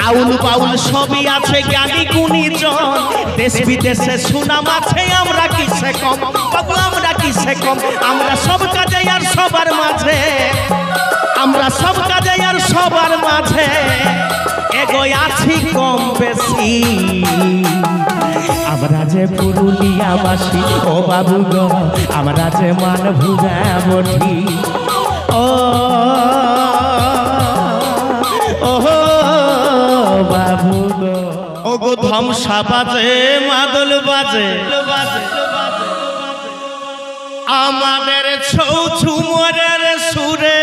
আউল বাউল সবই আছে জ্ঞানী গুণী জন দেশ বিদেশে সুনাম আছে আমরা কিসে কম বাবু আমরা কিসে কম আমরা সব কাজে আর সবার মাঝে আমরা সব কাজে আর সবার মাঝে এগোয় আছি কম বেশি আমরা যে পুরুলিয়াবাসী ও বাবু গো আমরা যে মান ভুগা বঠি ও বাবু গো ও গো ধ্বংসা বাজে মাদল বাজে আমাদের ছৌ ঝুমরের সুরে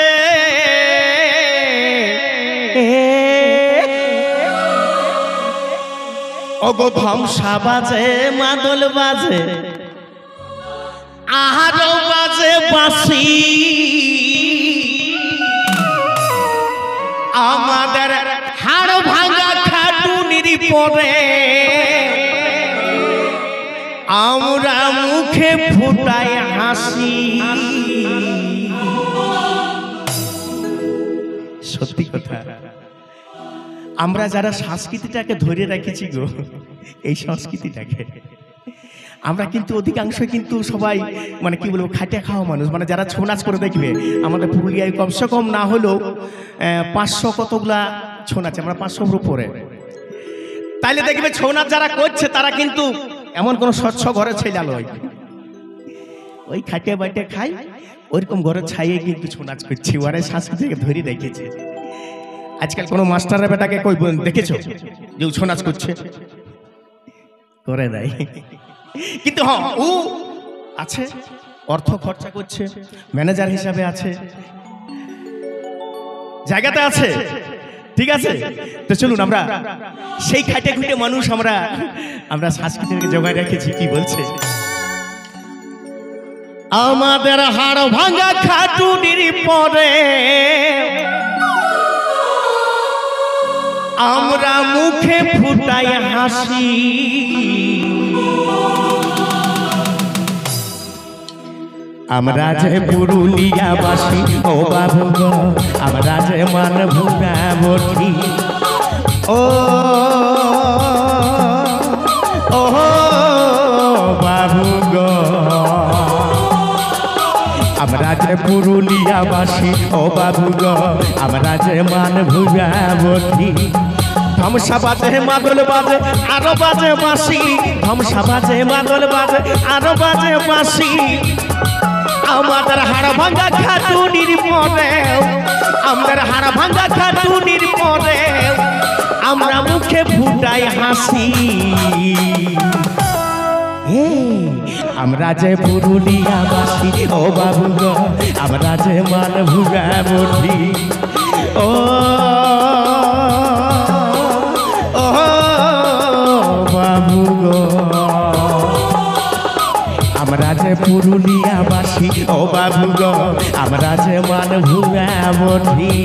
ও গো ধ্বংসা বাজে মাদল বাজে আহারো বাজে বাঁশি আমাদের হাড় ভাঙা খাটুনির পরে আমরা মুখে ফুটাই হাসি সত্যি কথা আমরা যারা সংস্কৃতিটাকে ধরে রেখেছি গো এই সংস্কৃতিটাকে আমরা কিন্তু অধিকাংশ কিন্তু সবাই মানে কি বলবো খাটে খাওয়া মানুষ মানে যারা ছৌ নাচ করে দেখবে আমাদের পুরুলিয়ায় কমসে কম না হলেও 500 কতগুলা ছৌ নাচ আমরা 500 উপরে তাইলে দেখবে ছৌ নাচ যারা করছে তারা কিন্তু এমন কোনো স্বচ্ছ ঘরে ছেলে নয় ওই খাটে বাইটে খাই ওইরকম ঘরে ছাইয়ে কিন্তু ছৌ নাচ করছে ওরা সংস্কৃতিকে ধরে রেখেছে আজকাল কোনো মাস্টারের বেটাকে কই দেখেছো যে ছৌ নাচ করছে করে নাই কিন্তু হ্যাঁ ও আছে অর্থ খরচা করছে ম্যানেজার হিসাবে আছে জায়গাতে আছে ঠিক আছে তো চলুন আমরা সেই খাটে খুঁটে মানুষ আমরা সংস্কৃতিকে জোগাড় রেখেছি কি বলছে আমাদের হাড় ভাঙা খাটুনির পরে আমরা মুখে ফুটাই হাসি আমরা যে পুরুলিয়াবাসী ও বাবু গো আমরা যে মান ভুগা বঠি ও ও বাবু গো আমরা যে পুরুলিয়াবাসী ও বাবু গো আমরা যে মান ভুগা বঠি ধ্বংসা বাজে মাদল বাজে আরো বাজে বাঁশি ধ্বংসা বাজে মাদল বাজে আরো বাজে বাঁশি আমাদের হাড় ভাঙা খাটুনির পরে আমাদের হাড় ভাঙা খাটুনির পরে আমরা মুখে ফুটাই হাসি আমরা যে পুরুলিয়াবাসী ও বাবু গো আমরা যে মান ভুগা বঠি ও বাবু গো আমরা যে পুরুলিয়াবাসী ও বাবু গো আমরা যে মান ভুগা বঠি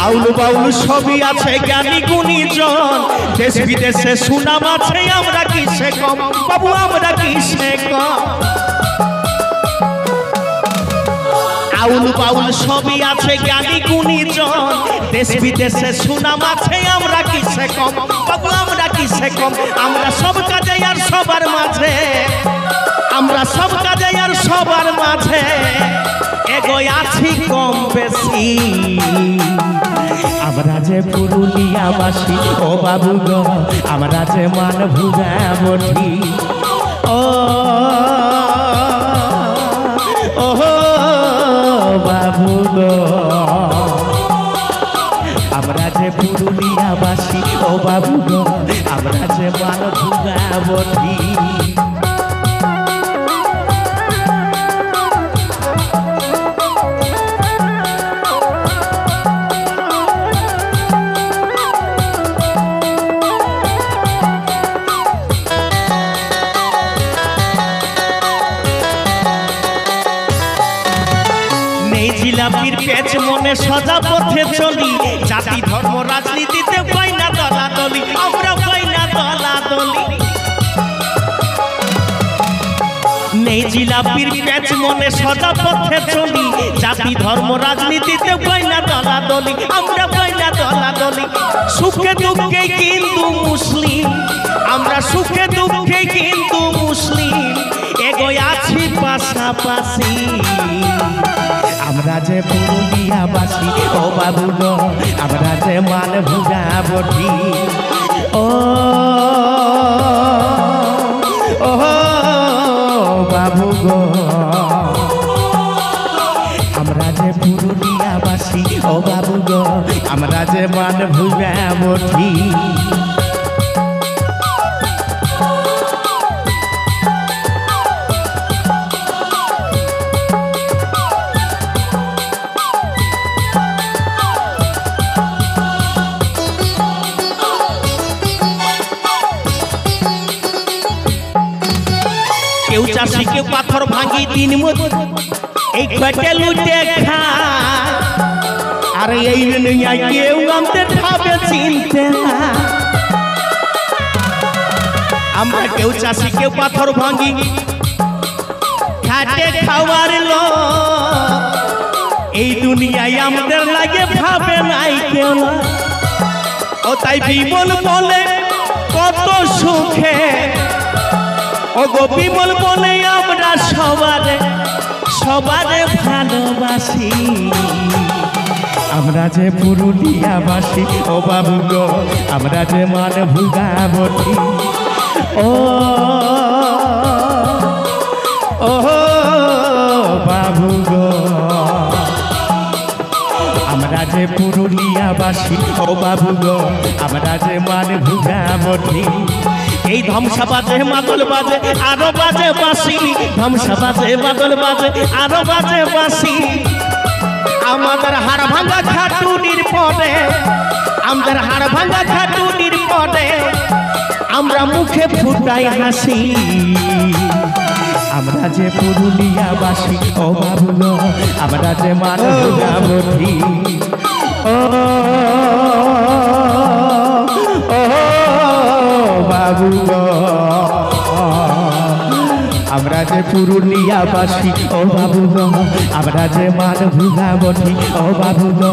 আউল বাউল সবই আছে জ্ঞানী গুণী জন দেশ বিদেশে সুনাম আছে আমরা কিসে কম বাবু আমরা কিসে কম আউল বাউল সবই আছে জ্ঞানী গুণী জন দেশ বিদেশে সুনাম আছে আমরা কিসে কম বাবু আমরা কিসে কম আমরা সব কাজে আর সবার মাঝে আমরা সব কাজে আর সবার মাঝে এগোয় আছি কম বেশি আমরা যে পুরুলিয়াবাসী ও বাবু গো আমরা যে মান ভুগা বঠি ও ও বাবু গো আমরা যে পুরুলিয়াবাসী ও বাবু গো আমরা যে মান ভুগা বঠি জিলাপির পেচ মনে সজা পথে চলি, জাতি ধর্ম রাজনীতিতে পাই না দলাদলি, আমরা পাই না দলাদলি। নেই জিলাপির পেচ মনে সজা পথে চলি, জাতি ধর্ম রাজনীতিতে পাই না দলাদলি, আমরা পাই না দলাদলি। সুখে দুঃখে কিন্তু মুসলিম, আমরা সুখে দুঃখে কিন্তু মুসলিম, এগোয় আছি পাশাপাশি। আমরা যে পুরুলিয়াবাসী ও বাবু গো, আমরা যে মালভুগা বটি। ও ও বাবু গো, আমরা যে পুরুলিয়াবাসী ও বাবু গো, আমরা যে মালভুগা বটি। কেউ চাষি কেউ পাথর ভাঙি দিন মতো এই খেটে লুটে খায়, আর এই দুনিয়ায় কেউ আমাদের ভাবে চিনতে না। আমরা কেউ চাষি কেউ পাথর ভাঙি খাটে খাওয়ার লোক, এই দুনিয়ায় আমাদের লাগে ভাবে নাই কেউ। ও তাই বিমল বলে কত সুখে, ও গো বিমল বলে আমরা সবারে সবারে ভালোবাসি। আমরা যে পুরুলিয়াবাসী ও বাবু গো, আমরা যে মালভুগা বটি। ও ও বাবু গো, আমরা যে পুরুলিয়াবাসী ও বাবু গো, আমরা যে মালভুগা বটি। এই ধ্বংসা বাজে মাদল বাজে আরো বাজে বাঁশি, ধ্বংসা বাজে মাদল বাজে আরো বাজে বাঁশি। আমাদের হাড় ভাঙা খাটুনির পরে, আমাদের হাড় ভাঙা খাটুনির পরে আমরা মুখে ফুটাই হাসি। আমরা যে পুরুলিয়াবাসী ও বাবু গো, আমরা যে মালভুগা বটি। ও বাবু গো, আমরা যে পুরুলিয়াবাসী ও বাবু গো, আমরা যে মালভুগা বটি। ও বাবু গো,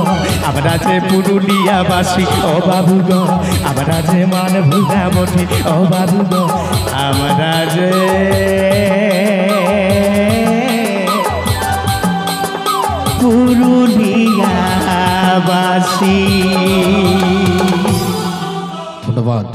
আমরা যে পুরুলিয়াবাসী ও বাবু গো, আমরা যে মালভুগা বটি। ও বাবু গো, আমরা যে পুরুলিয়াবাসী। ধন্যবাদ।